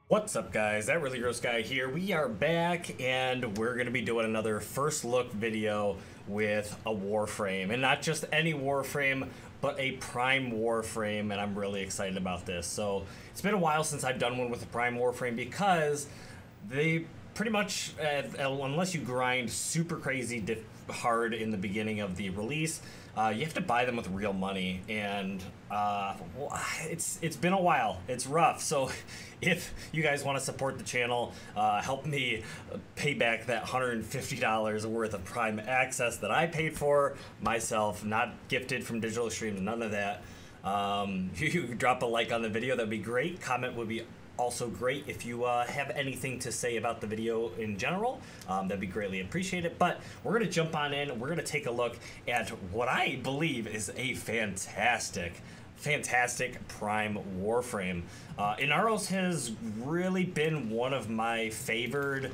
What's up, guys? That Really Gross Guy here. We are back and we're going to be doing another first look video with a Warframe, and not just any Warframe, but a Prime Warframe, and I'm really excited about this. So it's been a while since I've done one with a Prime Warframe because they pretty much, unless you grind super crazy hard in the beginning of the release, you have to buy them with real money, and well, it's been a while. It's rough. So if you guys want to support the channel, help me pay back that $150 worth of Prime access that I paid for myself, not gifted from digital streams, none of that. You drop a like on the video, that'd be great. Comment would be also great. If you have anything to say about the video in general, that'd be greatly appreciated. But we're going to jump on in. We're going to take a look at what I believe is a fantastic Prime Warframe. Inaros has really been one of my favored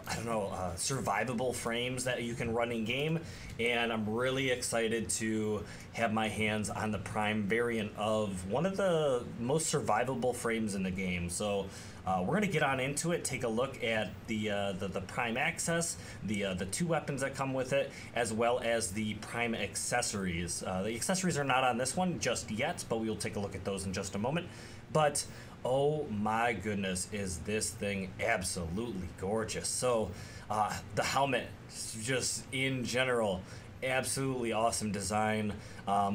I don't know, survivable frames that you can run in game, and I'm really excited to have my hands on the Prime variant of one of the most survivable frames in the game. So we're gonna get on into it, take a look at the Prime access, the two weapons that come with it, as well as the Prime accessories. The accessories are not on this one just yet, but we'll take a look at those in just a moment. But oh my goodness, is this thing absolutely gorgeous. So the helmet, just in general, absolutely awesome design.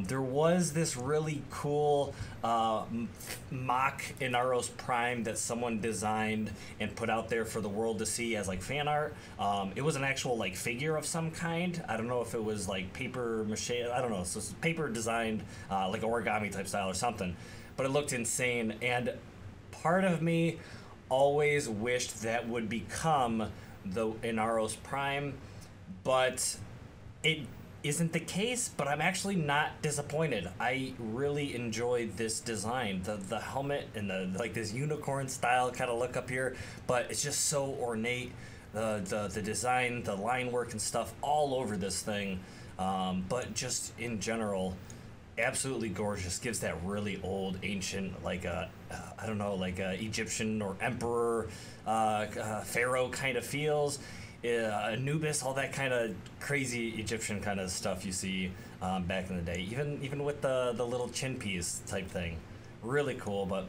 There was this really cool mock Inaros Prime that someone designed and put out there for the world to see as like fan art. It was an actual like figure of some kind. I don't know if it was like paper mache, I don't know, so it's paper designed like origami type style or something, but it looked insane. And part of me always wished that would become the Inaros Prime, but it isn't the case. But I'm actually not disappointed. I really enjoyed this design, the helmet and the like this unicorn style kind of look up here, but it's just so ornate. The design, the line work and stuff all over this thing, but just in general, absolutely gorgeous. Gives that really old, ancient, like I don't know, like Egyptian or emperor, pharaoh kind of feels. Anubis, all that kind of crazy Egyptian kind of stuff you see back in the day. Even with the little chin piece type thing, really cool. But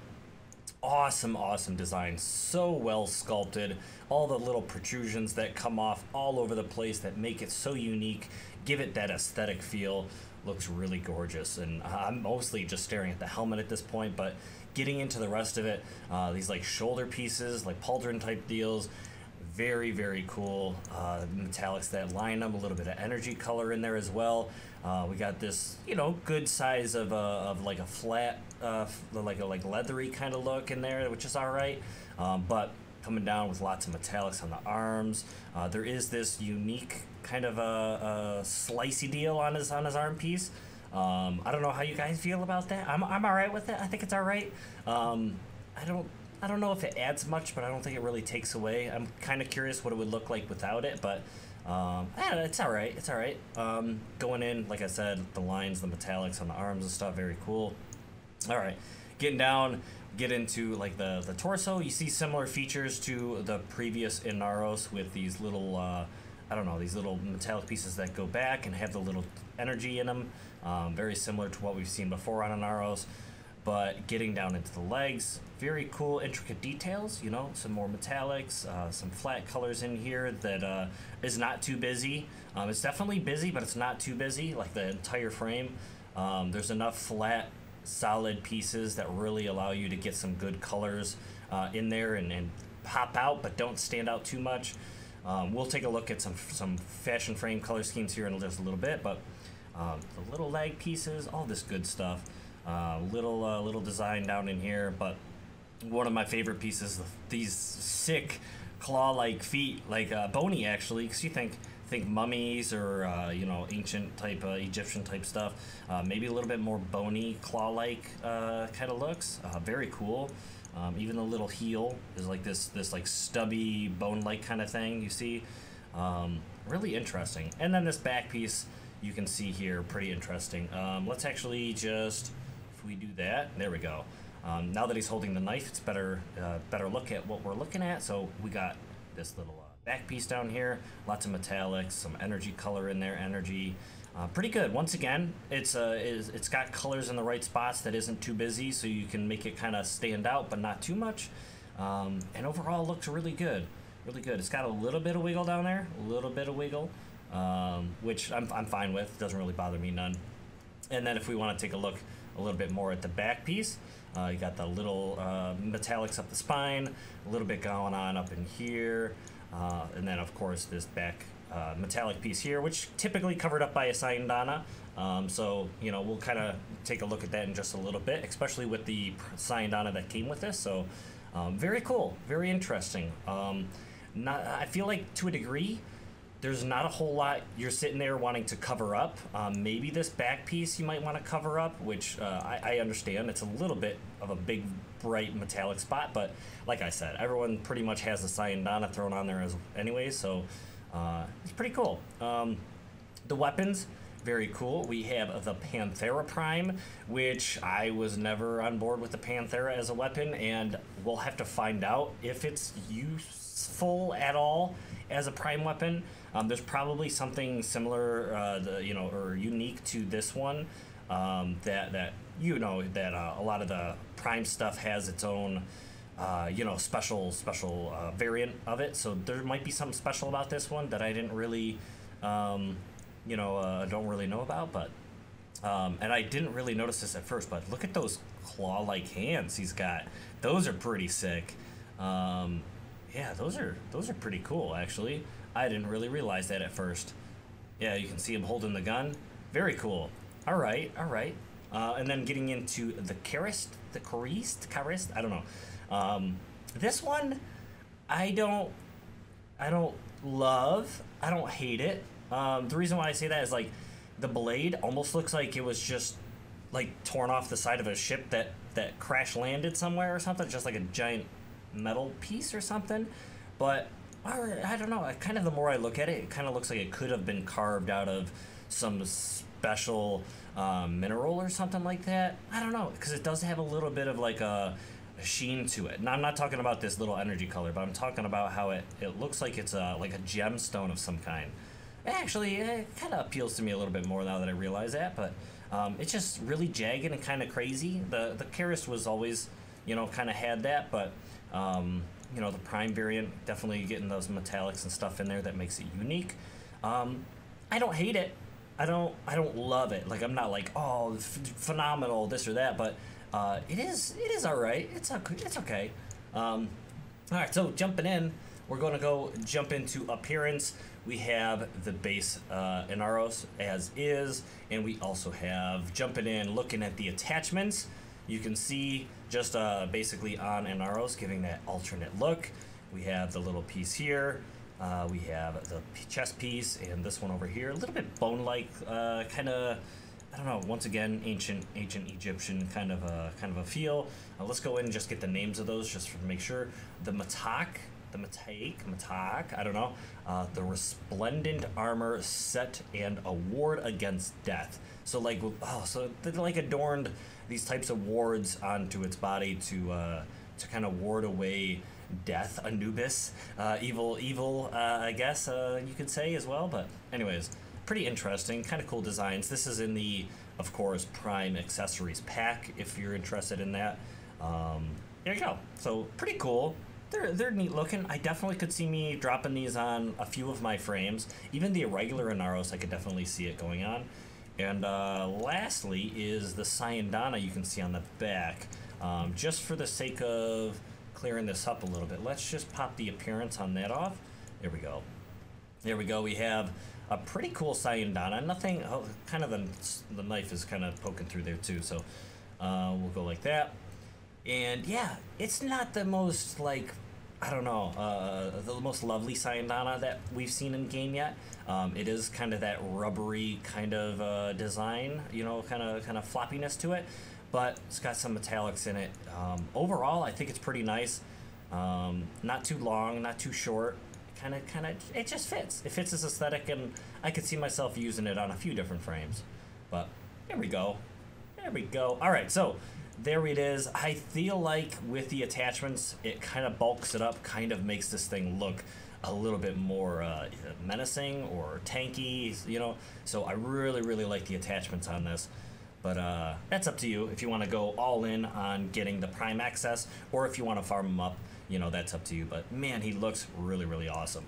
awesome design, so well sculpted. All the little protrusions that come off all over the place that make it so unique, give it that aesthetic feel. Looks really gorgeous, and I'm mostly just staring at the helmet at this point, but getting into the rest of it, these like shoulder pieces, like pauldron type deals, very cool. Metallics that line them, a little bit of energy color in there as well. We got this, you know, good size of like a flat, like leathery kind of look in there, which is all right. But coming down with lots of metallics on the arms. There is this unique kind of a slicey deal on his arm piece. I don't know how you guys feel about that. I'm all right with it. I think it's all right. I don't know if it adds much, but I don't think it really takes away. I'm kind of curious what it would look like without it, but it's all right. It's all right. Going in, like I said, the lines, the metallics on the arms and stuff, very cool. All right, getting down, get into like the torso. You see similar features to the previous Inaros with these little I don't know, these little metallic pieces that go back and have the little energy in them. Very similar to what we've seen before on Inaros. But getting down into the legs, very cool, intricate details, you know, some more metallics, some flat colors in here that is not too busy. It's definitely busy, but it's not too busy, like the entire frame. There's enough flat, solid pieces that really allow you to get some good colors in there and pop out, but don't stand out too much. We'll take a look at some fashion frame color schemes here in just a little bit, but the little leg pieces, all this good stuff. Little design down in here, but one of my favorite pieces, these sick claw-like feet, like bony actually, because you think mummies or you know, ancient type Egyptian type stuff. Maybe a little bit more bony claw-like kind of looks. Very cool. Even the little heel is like this like stubby bone-like kind of thing you see. Really interesting. And then this back piece you can see here, pretty interesting. Let's actually just, if we do that, there we go. Now that he's holding the knife, it's better look at what we're looking at. So we got this little back piece down here, lots of metallics, some energy color in there, energy. Pretty good. Once again, it's got colors in the right spots that isn't too busy, so you can make it kind of stand out, but not too much. And overall, it looks really good. Really good. It's got a little bit of wiggle down there, a little bit of wiggle, which I'm fine with. Doesn't really bother me none. And then if we want to take a look a little bit more at the back piece, you got the little metallics up the spine, a little bit going on up in here, and then of course this back metallic piece here, which typically covered up by a Sayandana. So, you know, we'll kind of take a look at that in just a little bit, especially with the Sayandana that came with this. So, very cool, very interesting. I feel like to a degree, there's not a whole lot you're sitting there wanting to cover up. Maybe this back piece you might want to cover up, which I understand. It's a little bit of a big, bright metallic spot, but like I said, everyone pretty much has a Sayandana thrown on there anyway, so it's pretty cool. The weapons, very cool. We have the Panthera Prime, which I was never on board with the Panthera as a weapon, and we'll have to find out if it's useful at all as a prime weapon. There's probably something similar, or unique to this one, that a lot of the prime stuff has its own, special variant of it. So there might be something special about this one that I didn't really, don't really know about. But and I didn't really notice this at first. But look at those claw-like hands he's got. Those are pretty sick. Yeah, those are pretty cool, actually. I didn't really realize that at first. Yeah, you can see him holding the gun. Very cool. All right. And then getting into the Karist, I don't know. This one, I don't love. I don't hate it. The reason why I say that is, like, the blade almost looks like it was just, like, torn off the side of a ship that crash landed somewhere or something, just like a giant metal piece or something. But I don't know, kind of the more I look at it, it kind of looks like it could have been carved out of some special mineral or something like that. I don't know, because it does have a little bit of like a sheen to it. Now, I'm not talking about this little energy color, but I'm talking about how it looks like it's like a gemstone of some kind. Actually, it kind of appeals to me a little bit more now that I realize that, but it's just really jagged and kind of crazy. The Karist was always, kind of had that, but the prime variant, definitely getting those metallics and stuff in there that makes it unique. I don't hate it. I don't love it. Like, I'm not like, oh, phenomenal, this or that, but it is all right. It's okay. All right, so jumping in, we're going to jump into appearance. We have the base Inaros as is, and we also have, jumping in, looking at the attachments. You can see just basically on Inaros, giving that alternate look. We have the little piece here. We have the chest piece, and this one over here, a little bit bone-like, kind of, I don't know. Once again, ancient Egyptian kind of a feel. Let's go in and just get the names of those just to make sure. The Matak, I don't know. The resplendent armor set and a ward against death. So like, so they like adorned these types of wards onto its body to kind of ward away death, Anubis, evil, I guess you could say as well. But anyways, pretty interesting, kind of cool designs. This is in the, of course, Prime Accessories pack if you're interested in that. There you go. So pretty cool. They're neat looking. I definitely could see me dropping these on a few of my frames. Even the irregular Inaros, I could definitely see it going on. And lastly is the Sayandana you can see on the back. Just for the sake of clearing this up a little bit, let's just pop the appearance on that off. There we go. There we go. We have a pretty cool Sayandana. Nothing, kind of the knife is kind of poking through there too. So we'll go like that. And yeah, it's not the most, like, I don't know, the most lovely Sayandana that we've seen in game yet. It is kind of that rubbery kind of design, kind of floppiness to it, but it's got some metallics in it. Overall, I think it's pretty nice. Not too long, not too short. Kind of, it just fits. It fits its aesthetic, and I could see myself using it on a few different frames. But there we go. There we go. All right, so there it is. I feel like with the attachments, it kind of bulks it up, kind of makes this thing look a little bit more menacing or tanky, you know. So I really, really like the attachments on this. But that's up to you if you want to go all in on getting the Prime access, or if you want to farm him up, you know, that's up to you. But man, he looks really, really awesome.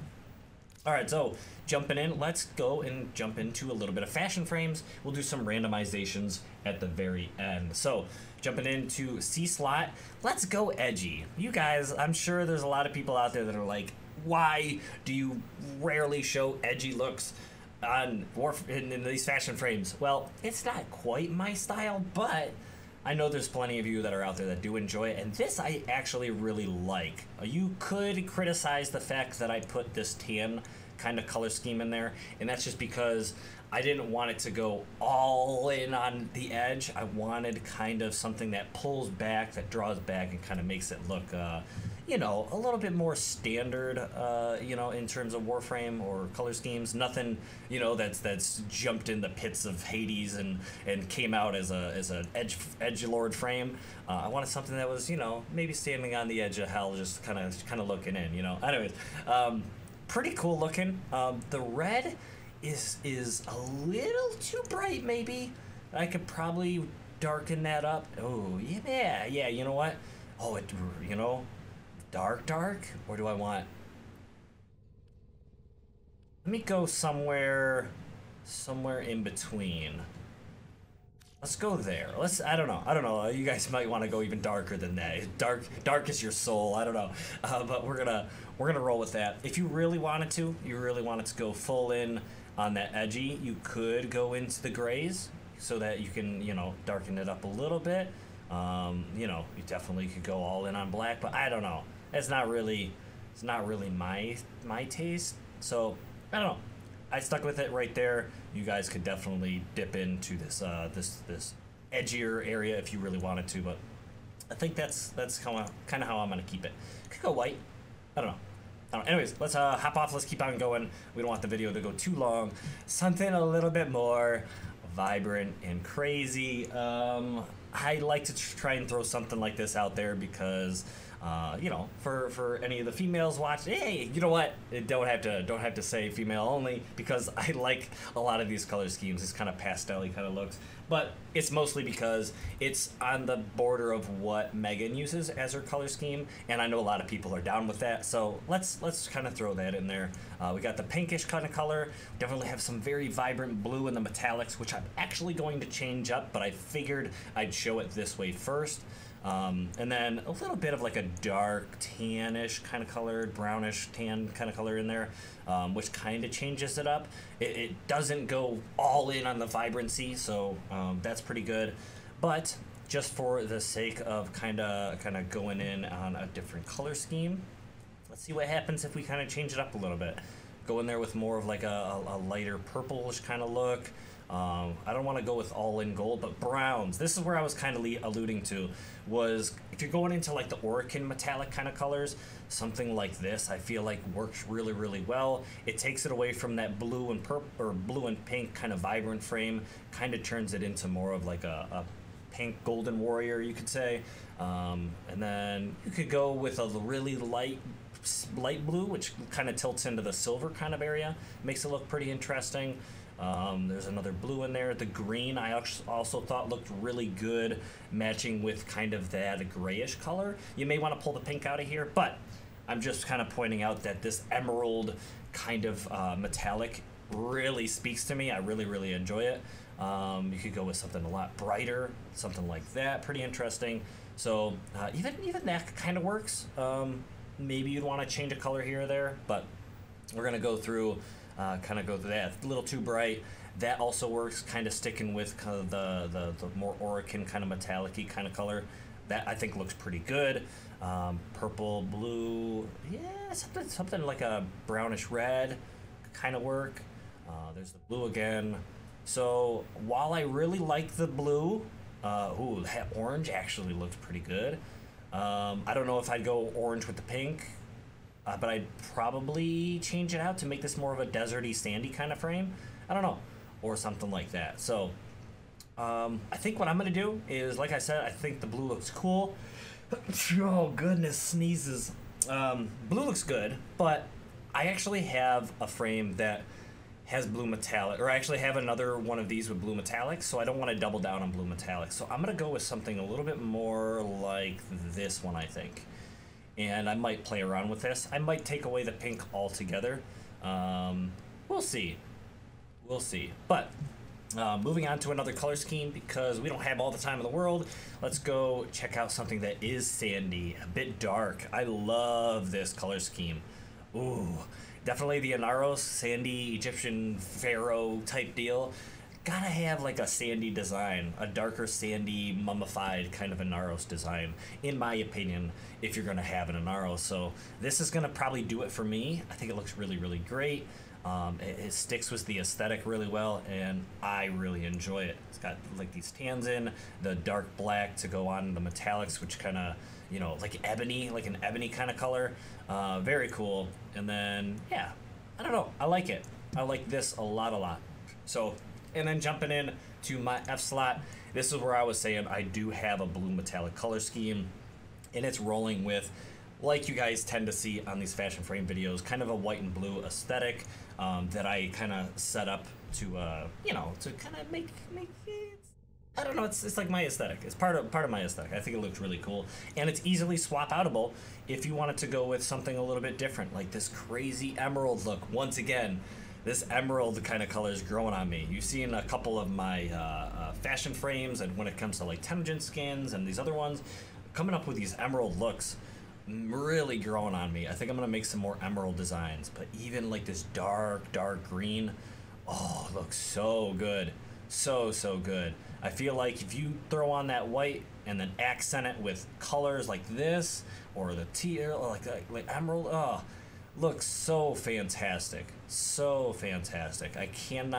All right, so jumping in, let's go and jump into a little bit of fashion frames. We'll do some randomizations at the very end. So jumping into C slot, let's go edgy. You guys, I'm sure there's a lot of people out there that are like, why do you rarely show edgy looks on in these fashion frames? Well, it's not quite my style, but I know there's plenty of you that are out there that do enjoy it, and this I actually really like. You could criticize the fact that I put this tan kind of color scheme in there, and that's just because I didn't want it to go all in on the edge. I wanted kind of something that pulls back, that draws back, and kind of makes it look, you know, a little bit more standard, you know, in terms of Warframe or color schemes. Nothing, you know, that's jumped in the pits of Hades and came out as an edgelord frame. I wanted something that was, you know, maybe standing on the edge of hell, just kind of looking in, you know. Anyways, pretty cool looking. The red is a little too bright, maybe. I could probably darken that up. Oh yeah, you know what? Oh, it, you know, dark, or do I want, let me go somewhere in between. Let's go there. I don't know, you guys might want to go even darker than that. Dark is your soul, I don't know. But we're gonna roll with that. If you really wanted to go full in on that edgy, you could go into the grays so that you can, you know, darken it up a little bit. You know, you definitely could go all in on black, but I don't know. It's not really my taste. So I don't know. I stuck with it right there. You guys could definitely dip into this this edgier area if you really wanted to, but I think that's kind of how I'm gonna keep it. Could go white. I don't know. Anyways, let's hop off. Let's keep on going. We don't want the video to go too long. Something a little bit more vibrant and crazy. I like to try and throw something like this out there because, you know, for any of the females watching, hey, you know what? Don't have to say female only, because I like a lot of these color schemes. These kind of pastel-y kind of looks, but it's mostly because it's on the border of what Megan uses as her color scheme, and I know a lot of people are down with that. So let's kind of throw that in there. We got the pinkish kind of color. We definitely have some very vibrant blue in the metallics, which I'm actually going to change up, but I figured I'd show it this way first. And then a little bit of like a dark tannish kind of color, brownish tan kind of color in there, which kind of changes it up. It doesn't go all in on the vibrancy, so that's pretty good. But just for the sake of kind of going in on a different color scheme, let's see what happens if we kind of change it up a little bit. Go in there with more of like a lighter purplish kind of look. I don't want to go with all in gold, but browns. This is where I was kind of alluding to, was if you're going into like the Orokin metallic kind of colors, something like this I feel like works really, really well. It takes it away from that blue and purple or blue and pink kind of vibrant frame, kind of turns it into more of like a pink golden warrior, you could say. And then you could go with a really light blue, which kind of tilts into the silver kind of area, makes it look pretty interesting. There's another blue in there. The green I also thought looked really good, matching with kind of that grayish color. You may want to pull the pink out of here, but I'm just kind of pointing out that this emerald kind of metallic really speaks to me. I really, really enjoy it. You could go with something a lot brighter, something like that, pretty interesting. So even that kind of works. Maybe you'd want to change a color here or there, but we're gonna go through kind of go to that. A little too bright. That also works, kind of sticking with kind of the more Orokin kind of metallic-y kind of color. That I think looks pretty good. Purple, blue, yeah, something like a brownish red kind of work. There's the blue again. So while I really like the blue, ooh, that orange actually looks pretty good. I don't know if I'd go orange with the pink. But I'd probably change it out to make this more of a deserty, sandy kind of frame. I don't know, or something like that. So I think what I'm gonna do is, like I said, I think the blue looks cool. Oh goodness, sneezes. Blue looks good, but I actually have a frame that has blue metallic, or I actually have another one of these with blue metallic, so I don't want to double down on blue metallic. So I'm gonna go with something a little bit more like this one, I think. And I might play around with this. I might take away the pink altogether. We'll see. We'll see. But moving on to another color scheme, because we don't have all the time in the world, let's go check out something that is sandy, a bit dark. I love this color scheme. Ooh, definitely the Inaros, sandy Egyptian pharaoh type deal. Gotta have like a sandy design, a darker sandy mummified kind of Inaros design, in my opinion, if you're gonna have an Inaros. So this is gonna probably do it for me. I think it looks really, really great. It sticks with the aesthetic really well, and I really enjoy it. It's got like these tans in, the dark black to go on the metallics, which kind of, you know, like ebony, like an ebony kind of color. Very cool. And then, yeah, I don't know. I like it. I like this a lot. So, and then jumping in to my F slot, this is where I was saying I do have a blue metallic color scheme, and it's rolling with, like you guys tend to see on these fashion frame videos, kind of a white and blue aesthetic that I kind of set up to, you know, to kind of make it, I don't know, it's like my aesthetic. It's part of my aesthetic. I think it looks really cool, and it's easily swap outable if you wanted to go with something a little bit different, like this crazy emerald look. Once again, this emerald kind of color is growing on me. You've seen a couple of my fashion frames, and when it comes to like Temujin skins and these other ones, coming up with these emerald looks, really growing on me. I think I'm gonna make some more emerald designs, but even like this dark green, oh, it looks so good, so good. I feel like if you throw on that white and then accent it with colors like this or the teal, or like emerald, oh, looks so fantastic, so fantastic. I can't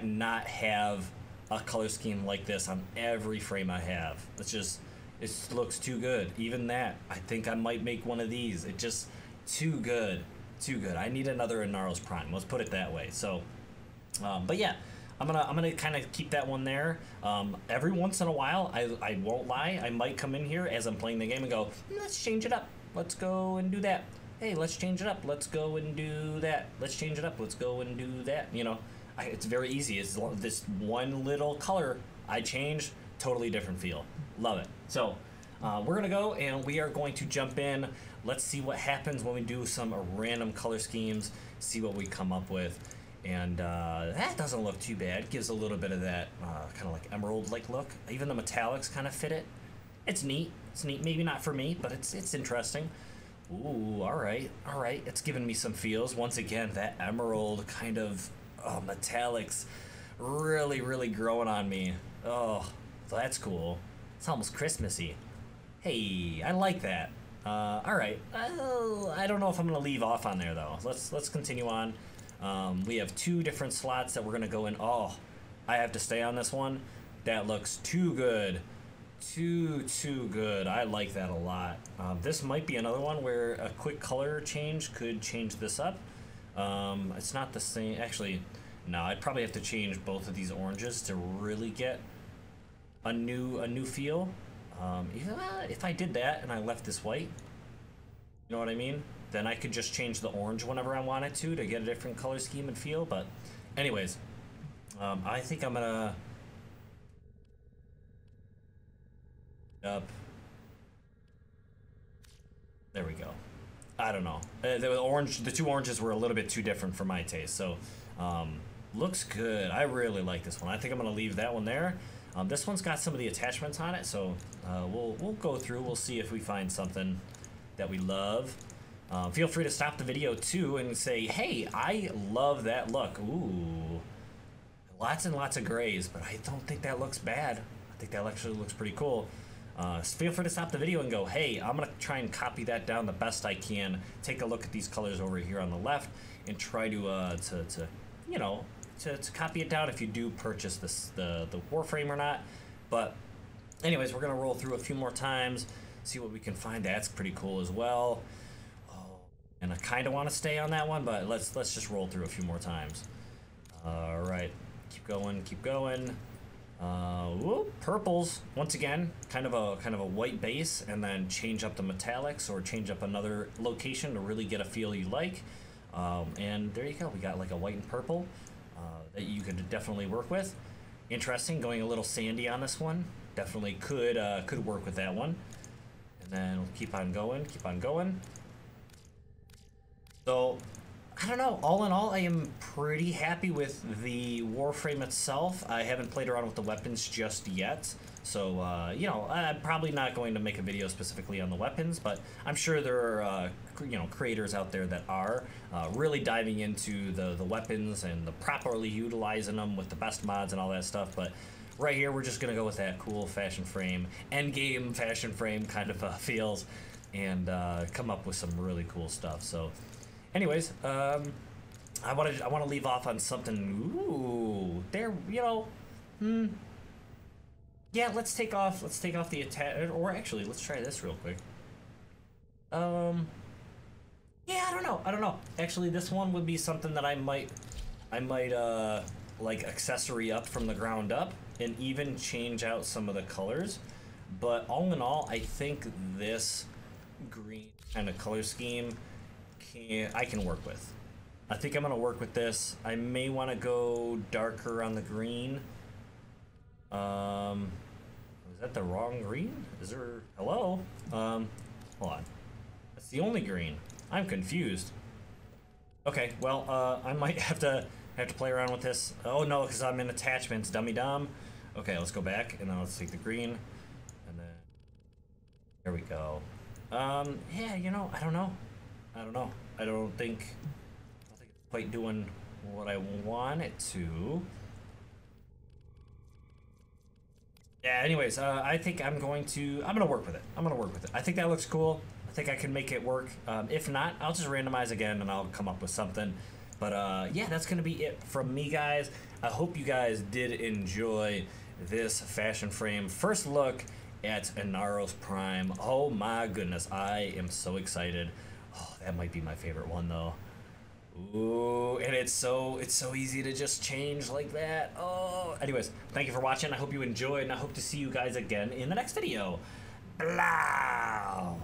not have a color scheme like this on every frame I have. It looks too good. Even that, I think I might make one of these. It just, too good. I need another Inaros Prime. Let's put it that way. So, but yeah, I'm gonna kind of keep that one there. Every once in a while, I won't lie, I might come in here as I'm playing the game and go, let's change it up. Let's go and do that. Hey, let's change it up. Let's go and do that. Let's change it up. Let's go and do that. You know, it's very easy. It's this one little color I change, totally different feel. Love it. So we're gonna go and we are going to jump in. Let's see what happens when we do some random color schemes, see what we come up with. And that doesn't look too bad. Gives a little bit of that kind of like emerald-like look. Even the metallics kind of fit it. It's neat. It's neat. Maybe not for me, but it's interesting. Ooh, all right. It's giving me some feels. Once again, that emerald kind of metallics really growing on me. Oh, so that's cool. It's almost Christmassy. Hey, I like that. All right. I don't know if I'm gonna leave off on there though. Let's continue on. We have two different slots that we're gonna go in. Oh, I have to stay on this one. That looks too good. Too good. I like that a lot. This might be another one where a quick color change could change this up. It's not the same. Actually, no, I'd probably have to change both of these oranges to really get a new feel. If I did that and I left this white, you know what I mean? Then I could just change the orange whenever I wanted to get a different color scheme and feel. But anyways, I think I'm gonna up. There we go. I don't know. The two oranges were a little bit too different for my taste. So looks good. I really like this one. I think I'm gonna leave that one there. This one's got some of the attachments on it, so we'll go through. We'll see if we find something that we love. Feel free to stop the video too and say, hey, I love that look. Ooh, lots and lots of grays, but I don't think that looks bad. I think that actually looks pretty cool. Feel free to stop the video and go, hey, I'm gonna try and copy that down the best I can. Take a look at these colors over here on the left and try to you know, to copy it down if you do purchase the Warframe or not. But anyways, we're gonna roll through a few more times, see what we can find. That's pretty cool as well. And I kind of want to stay on that one, but let's just roll through a few more times. All right, keep going, keep going. Whoop, purples, once again, kind of a white base, and then change up the metallics or change up another location to really get a feel you like. And there you go, we got like a white and purple that you could definitely work with. Interesting, going a little sandy on this one. Definitely could work with that one. And then we'll keep on going, keep on going. So, I don't know, all in all, I am pretty happy with the Warframe itself. I haven't played around with the weapons just yet, so, you know, I'm probably not going to make a video specifically on the weapons, but I'm sure there are, you know, creators out there that are really diving into the weapons and the properly utilizing them with the best mods and all that stuff, but right here, we're just going to go with that cool fashion frame, endgame fashion frame kind of feels, and come up with some really cool stuff, so... Anyways, I want to leave off on something. Ooh, there, you know. Yeah, let's take off the attack. Or actually, let's try this real quick. Yeah, I don't know. Actually, this one would be something that I might like accessory up from the ground up and even change out some of the colors. But all in all, I think this green kind of color scheme I can work with. I think I'm gonna work with this. I may want to go darker on the green. Is that the wrong green? Is there... Hello? Hold on. That's the only green. I'm confused. Okay, well, I might have to play around with this. Oh no, because I'm in attachments, dummy dumb. Okay, let's go back, and then let's take the green, and then... There we go. Yeah, you know, I don't know. I don't think it's quite doing what I want it to. Yeah, anyways, I think I'm gonna work with it. I think that looks cool. I think I can make it work. If not, I'll just randomize again and I'll come up with something. But yeah, that's gonna be it from me, guys. I hope you guys did enjoy this fashion frame first look at Inaros Prime. Oh my goodness, I am so excited. Oh, that might be my favorite one though. Ooh, and it's so easy to just change like that. Oh, anyways, thank you for watching. I hope you enjoyed, and I hope to see you guys again in the next video. Blah.